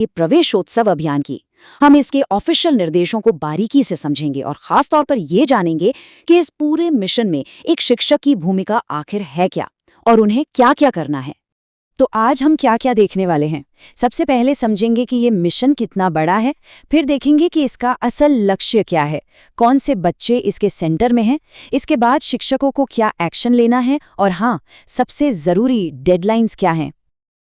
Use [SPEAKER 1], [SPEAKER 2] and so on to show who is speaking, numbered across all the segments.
[SPEAKER 1] ये प्रवेशोत्सव अभियान की। हम इसके ऑफिशियल निर्देशों को बारीकी से समझेंगे और खास तौर पर ये जानेंगे कि इस पूरे मिशन में एक शिक्षक की भूमिका आखिर है क्या और उन्हें क्या क्या करना है। तो आज हम क्या क्या देखने वाले हैं। सबसे पहले समझेंगे कि ये मिशन कितना बड़ा है, फिर देखेंगे कि इसका असल लक्ष्य क्या है, कौन से बच्चे इसके सेंटर में हैं, इसके बाद शिक्षकों को क्या एक्शन लेना है और हाँ, सबसे ज़रूरी डेडलाइंस क्या हैं।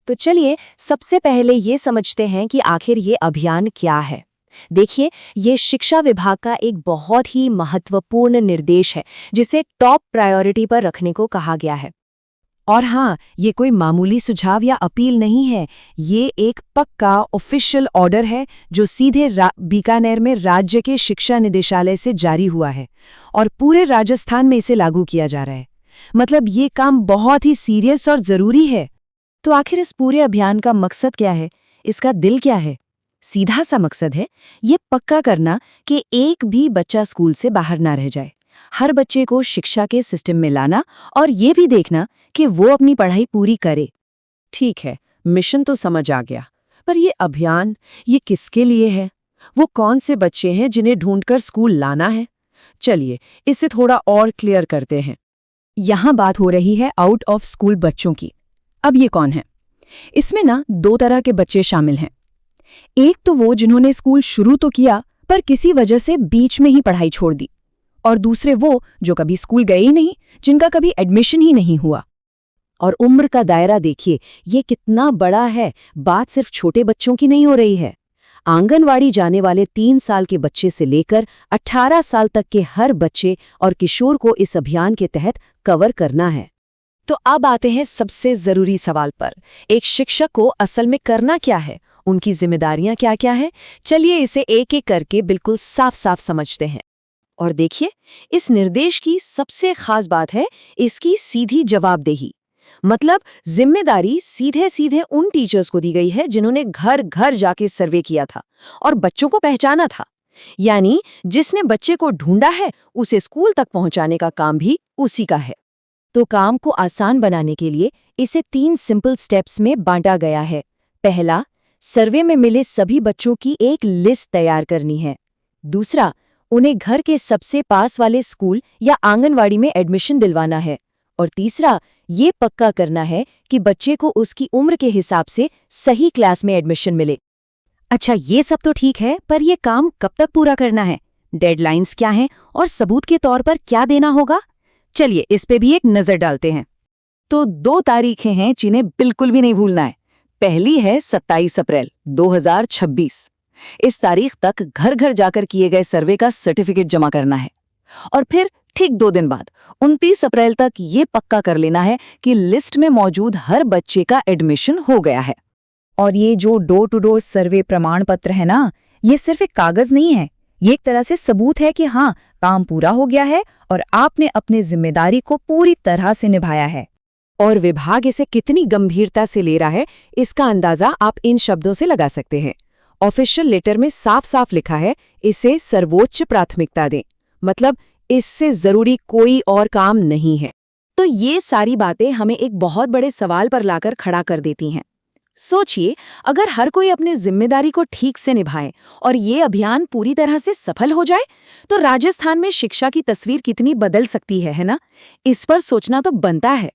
[SPEAKER 1] तो चलिए सबसे पहले ये समझते हैं कि आखिर ये अभियान क्या है। देखिए, ये शिक्षा विभाग का एक बहुत ही महत्वपूर्ण निर्देश है जिसे टॉप प्रायोरिटी पर रखने को कहा गया है। और हाँ, ये कोई मामूली सुझाव या अपील नहीं है, ये एक पक्का ऑफिशियल ऑर्डर है जो सीधे बीकानेर में राज्य के शिक्षा निदेशालय से जारी हुआ है और पूरे राजस्थान में इसे लागू किया जा रहा है। मतलब ये काम बहुत ही सीरियस और ज़रूरी है। तो आखिर इस पूरे अभियान का मकसद क्या है, इसका दिल क्या है? सीधा सा मकसद है ये पक्का करना कि एक भी बच्चा स्कूल से बाहर ना रह जाए, हर बच्चे को शिक्षा के सिस्टम में लाना और ये भी देखना कि वो अपनी पढ़ाई पूरी करे।
[SPEAKER 2] ठीक है, मिशन तो समझ आ गया, पर ये अभियान ये किसके लिए है? वो कौन से बच्चे हैं जिन्हें ढूंढकर स्कूल लाना है? चलिए इसे थोड़ा और क्लियर करते हैं।
[SPEAKER 1] यहाँ बात हो रही है आउट ऑफ स्कूल बच्चों की। अब ये कौन है? इसमें ना दो तरह के बच्चे शामिल हैं। एक तो वो जिन्होंने स्कूल शुरू तो किया पर किसी वजह से बीच में ही पढ़ाई छोड़ दी, और दूसरे वो जो कभी स्कूल गए ही नहीं, जिनका कभी एडमिशन ही नहीं हुआ। और उम्र का दायरा देखिए, ये कितना बड़ा है। बात सिर्फ छोटे बच्चों की नहीं हो रही है। आंगनवाड़ी जाने वाले 3 साल के बच्चे से लेकर 18 साल तक के हर बच्चे और किशोर को इस अभियान के तहत कवर करना है। तो अब आते हैं सबसे जरूरी सवाल पर, एक शिक्षक को असल में करना क्या है, उनकी जिम्मेदारियां क्या क्या हैं। चलिए इसे एक एक करके बिल्कुल साफ साफ समझते हैं। और देखिए, इस निर्देश की सबसे खास बात है इसकी सीधी जवाबदेही। मतलब जिम्मेदारी सीधे सीधे उन टीचर्स को दी गई है जिन्होंने घर घर जाके सर्वे किया था और बच्चों को पहचाना था। यानी जिसने बच्चे को ढूंढा है उसे स्कूल तक पहुंचाने का काम भी उसी का है। तो काम को आसान बनाने के लिए इसे 3 सिंपल स्टेप्स में बांटा गया है। पहला, सर्वे में मिले सभी बच्चों की एक लिस्ट तैयार करनी है। दूसरा, उन्हें घर के सबसे पास वाले स्कूल या आंगनवाड़ी में एडमिशन दिलवाना है। और तीसरा, ये पक्का करना है कि बच्चे को उसकी उम्र के हिसाब से सही क्लास में एडमिशन मिले। अच्छा, ये सब तो ठीक है, पर ये काम कब तक पूरा करना है, डेडलाइंस क्या हैं और सबूत के तौर पर क्या देना होगा? चलिए इस पे भी एक नजर डालते हैं। तो 2 तारीखें हैं जिन्हें बिल्कुल भी नहीं भूलना है। पहली है 27 अप्रैल 2026। इस तारीख तक घर घर जाकर किए गए सर्वे का सर्टिफिकेट जमा करना है। और फिर ठीक 2 दिन बाद 29 अप्रैल तक ये पक्का कर लेना है कि लिस्ट में मौजूद हर बच्चे का एडमिशन हो गया है। और ये जो डोर टू डोर सर्वे प्रमाण पत्र है ना, ये सिर्फ एक कागज नहीं है, ये एक तरह से सबूत है कि हाँ, काम पूरा हो गया है और आपने अपनी जिम्मेदारी को पूरी तरह से निभाया है। और विभाग इसे कितनी गंभीरता से ले रहा है, इसका अंदाजा आप इन शब्दों से लगा सकते हैं। ऑफिशियल लेटर में साफ साफ लिखा है, इसे सर्वोच्च प्राथमिकता दें। मतलब इससे जरूरी कोई और काम नहीं है। तो ये सारी बातें हमें एक बहुत बड़े सवाल पर लाकर खड़ा कर देती हैं। सोचिए, अगर हर कोई अपनी जिम्मेदारी को ठीक से निभाए और ये अभियान पूरी तरह से सफल हो जाए, तो राजस्थान में शिक्षा की तस्वीर कितनी बदल सकती है ना? इस पर सोचना तो बनता है।